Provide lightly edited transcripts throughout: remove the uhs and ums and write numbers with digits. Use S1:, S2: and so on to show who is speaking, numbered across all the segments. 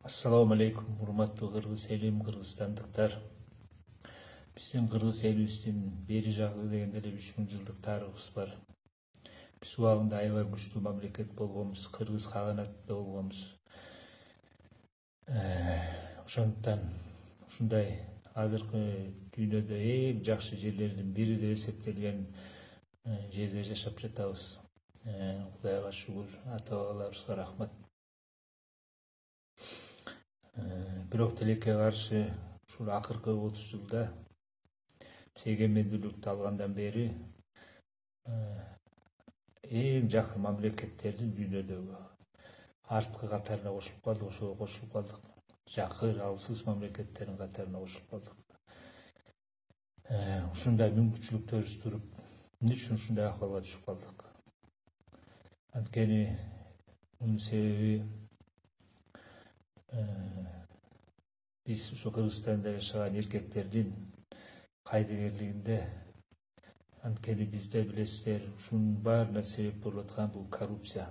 S1: Assalamu alaikum, урматтуу кыргыз элим, кыргызстандыктар. Биздин кыргыз элибиздин бери жагы дегенде эле 3000 жылдык тарыхыбыз бар. Биз убагында аябай күчтүү мамлекет болгонбуз, кыргыз каганатында болгонбуз. Ошондуктан ушундай азыркы дүйнөдө эң жакшы жерлердин бири деп эсептелген жерде жашап жатабыз. Кудайга шүгүр, ата бабаларыбызга рахмат. Бирок тилекке каршы ушул акыркы 30 жылда биз эгемендүүлүктү алгандан бери эң жакын мамлекеттердин дүйнөдөгү арткы катарына кошулуп калдык, ошого кошулуп калдык. Жакын, алсыз мамлекеттердин катарына кошулуп калдык. Ушундай мүмкүнчүлүктөрүбүз туруп, эмне үчүн ушундай акыбалга түшүп калдык? Анткени мунун себеби биз ошо Кыргызстанда жашаган эркектердин кайдыгерлигинде, анткени бизде билесиздер, ушунун баарына себеп болуп аткан бул коррупция.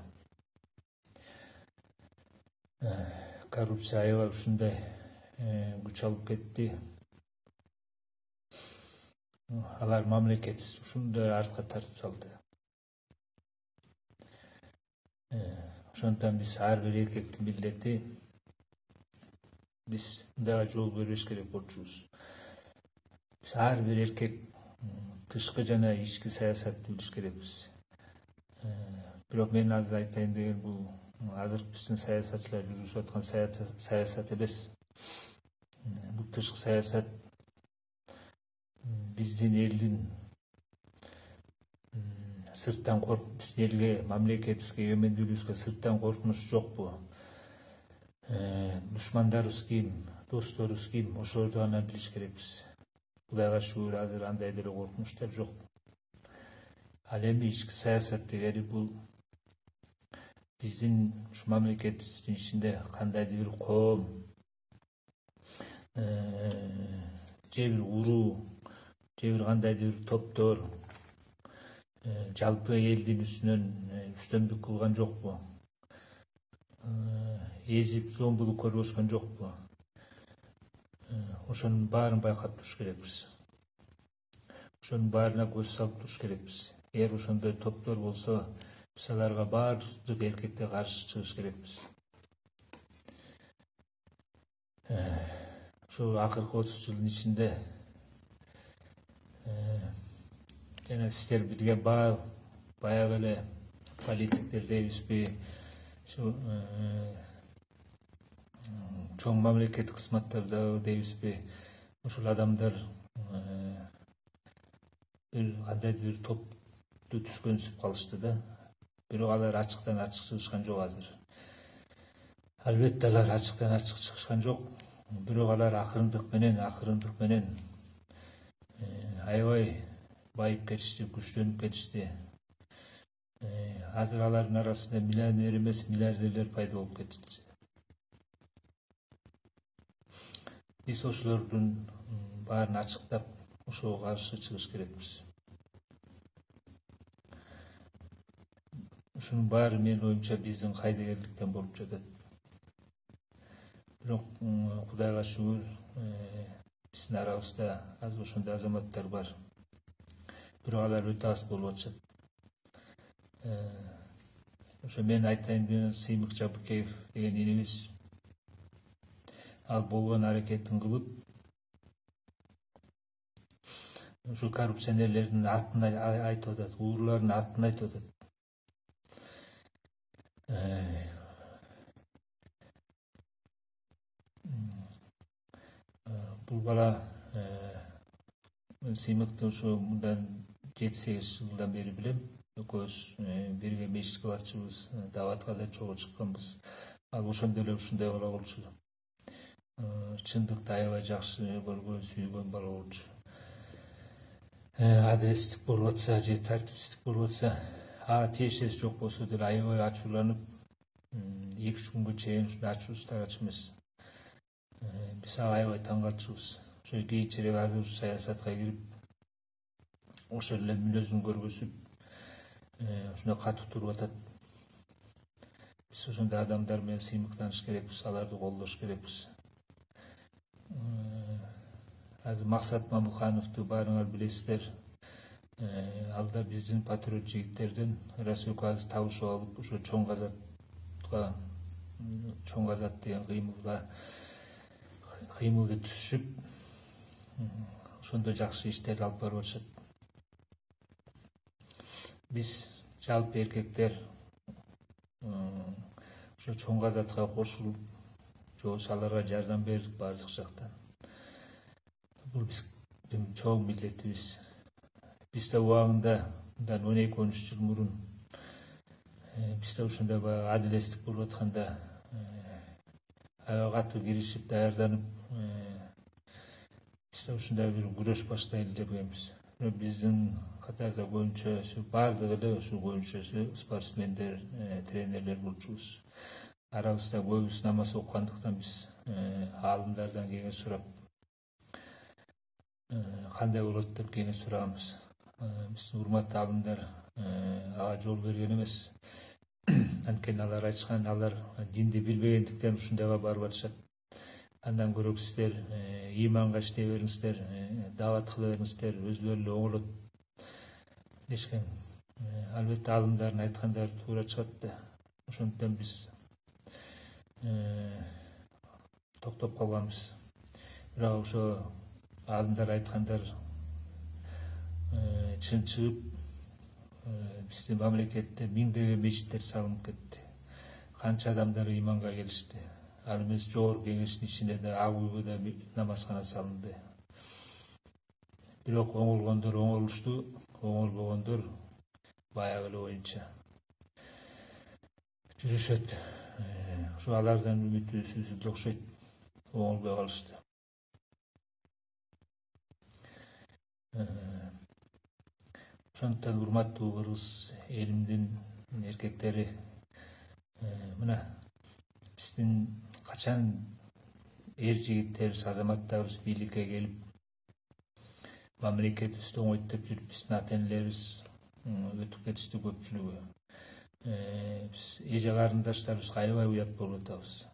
S1: Коррупция аябай ушундай күч алып кетти. Алар мамлекетибизди ушундай артка тартып салды. Ошондуктан биз ар бир эркектин милдети, биз мындайга жол бербеш керек болчубуз. Биз ар бир эркек тышкы жана ички саясатты билиш керекпиз. Бирок мен азыр айтайын деген бул азыркы биздин саясатчылар жүргүзүп аткан саясат эмес. Бул тышкы саясат биздин элдин сырттан биздин элге, мамлекетибизге, эгемендүүлүгүбүзгө сырттан коркунуч жокпу? Душмандарыбыз ким, досторубуз ким? Ошолорду гана билиш керекпиз. Кудайга шүгүр, азыр андай деле коркунучтар жок. Ал эми ички саясат дегени бул биздин ушу мамлекетибиздин ичинде кандайдыр бир коом, же бир уруу, же бир кандайдыр бир топтор жалпы элдин үстүнөн үстөмдүк кылган жокпу? Эзип зомбулук көргөзгөн жокпу? Ошонун баарын байкап туруш керекпиз. Ошонун баарына көз салып туруш керекпиз. Эгер ошондой топтор болсо, биз аларга баардык эркектер каршы чыгыш керекпиз. Ошол акыркы 30 жылдын ичинде жана сиздер билген баягы эле политиктер дейбизби, чоң мамлекеттик кызматтарда дейбизби, ушул адамдар бир кандайдыр бир топту түшкөнсүп калышты да. Бирок алар ачыктан ачык чыгышкан жок азыр. Албетте алар ачыктан ачык чыгышкан жок. Бирок алар акырындык менен аябай байып кетишти, күчтөнүп кетишти. Азыр алардын арасында миллионер эмес, миллиардерлер пайда болуп кетишти. Биз ошолордун баарын ачыктап, ошого каршы чыгыш керекпиз. Ушунун баары менин оюмча биздин кайдыгерликтен болуп жатат. Бирок Кудайга шүгүр, биздин арабызда азыр ошондой азаматтар бар. Бирок алар өтө аз болуп атышат. Ошо мен айтайын деген Сыймык Жабыкеев деген инибиз, ал болгон аракетин кылып, ушу коррупционерлердин атын айтып атат, уурулардын атын айтып атат. Бул бала Сыймыкты ушу мындан 7-8 жылдан бери билем. Экөөбүз бирге мечитке барчубуз, даватка да чогуу чыкканбыз. Ал ошондо эле ушундай бала болчу. Чындыкты аябай жакшы көргөн, сүйгөн бала болчу. Адилеттик болуп атса, же тартипсиздик болуп атса, тиешеси жок болсо деле аябай ачууланып, 2-3 күнгө чейин ушундай ачуусу тарачу эмес. Биз аябай таң калчубуз. Ошо кийинчерээк азыр саясатка кирип, ошол эле мүнөзүн көргөзүп, ушундай катуу туруп атат. Биз ошондой адамдар менен сыймыктаныш керекпиз, аларды колдош керекпиз. Азыр Максат Мамухановду баарыңар билесиздер. Ал да биздин патриот жигиттерден Расулка азыр табышып алып, ошо Чоң Казат деген кыймылды түзүшүп, ошондо жакшы иштерди алып барып атышат. Биз жалпы эркектер ошо Чоң Казатка кошулуп, же болбосо аларга жардам бердик баардык жактан. Бул биздин чоң милдетибиз. Биз да убагында, мындан 12-13 жыл мурун, биз да ушундай баягы адилеттик болуп атканда аябай катуу киришип, даярданып, биз да ушундай бир күрөш баштайлы дегенбиз. Биздин катарда көбүнчөсү, баардыгы эле ушул көбүнчөсү спортсмендер, тренерлер болчубуз. Арабызда көбүбүз намаз окугандыктан биз аалымдардан кеңеш сурап, кандай болот деп кеңеш сураганбыз. Биздин урматтуу аалымдар ага жол берген эмес. Анткени алар айтышкан, алар динди билбегендиктен ушундайга барып атышат. Андан көрө сиздер иманга иштей бериңиздер, даават кыла бериңиздер, өзүлөрү эле оңолот дешкен. Албетте аалымдардын айткандары туура чыгат да. Ошондуктан биз токтоп калганбыз. Бирок ошо аалымдар айткандар чын чыгып, биздин мамлекетте миңдеген мечиттер салынып кетти. Канча адамдар иманга келишти. Ал эмес жогорку кеңештин ичинде да, Ак үйгө да намазкана салынды. Бирок оңолгондор оңолушту, оңолбогондор баягы эле оюнча жүрүшөт. Ошо алардан үмүтүбүз үзүлдү окшойт, оңолбой калышты. Ошондуктан урматтуу кыргыз элимдин эркектери, мына биздин качан эр жигиттерибиз, азаматтарыбыз бийликке келип, мамлекетибизди оңойт деп жүрүп, биздин ата-энелерибиз өтүп кетишти көпчүлүгү. Биз эже карындаштарыбызга аябай уят болуп атабыз.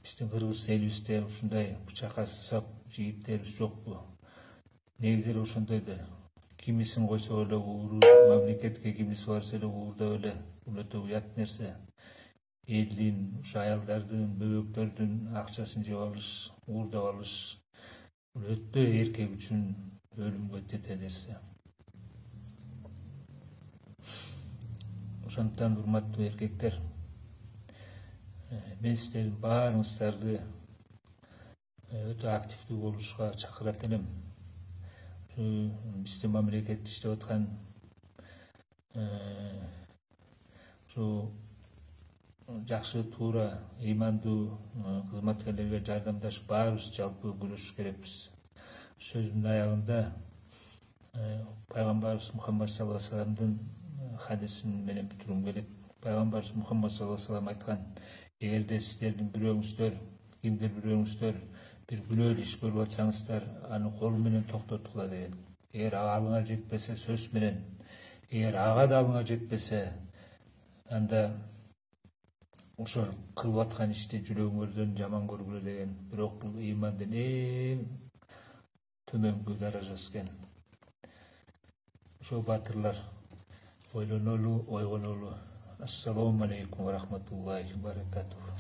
S1: Биздин кыргыз элибизде ушундай бычакка сап жигиттерибиз жокпу? Негизи эле ошондой да. Кимисин койсо эле ууру, мамлекетке кимиси барса эле уурдап эле, бул өтө уят нерсе. Элдин, ушу аялдардын, бөбөктөрдүн акчасын жеп алыш, уурдап алыш, бул өтө эркек үчүн өлүмгө тете нерсе. Ошондуктан урматтуу эркектер, мен сиздердин баарыңыздарды өтө активдүү болушка чакырат элем. Биздин мамлекетте иштеп аткан жакшы, туура, ыймандуу кызматкерлерге жардамдашып, баарыбыз жалпы күрөшүш керекпиз. Сөзүмдүн аягында пайгамбарыбыз Мухаммад саллаллаху алейхи вассаламдын хадисин менен бүтүргүм келет. Пайгамбарыбыз Мухаммад саллаллаху алейхи вассалам айткан: эгерде сиздердин бирөөңүздөр, кимдир бирөөңүздөр бир күнөө иш көрүп атсаңыздар, аны колу менен токтоткула деген. Эгер алыңа жетпесе, сөз менен. Эгер ага да алыңа жетпесе, анда ошол кылып аткан ишти жүрөгүңөрдөн жаман көргүлө деген. Бирок бул ыймандын эң төмөнкү даражасы экен. Ошо батырлар ойлонолу, ойгонолу. Ассаламу алейкум ва рахматуллахи ва баракатуху.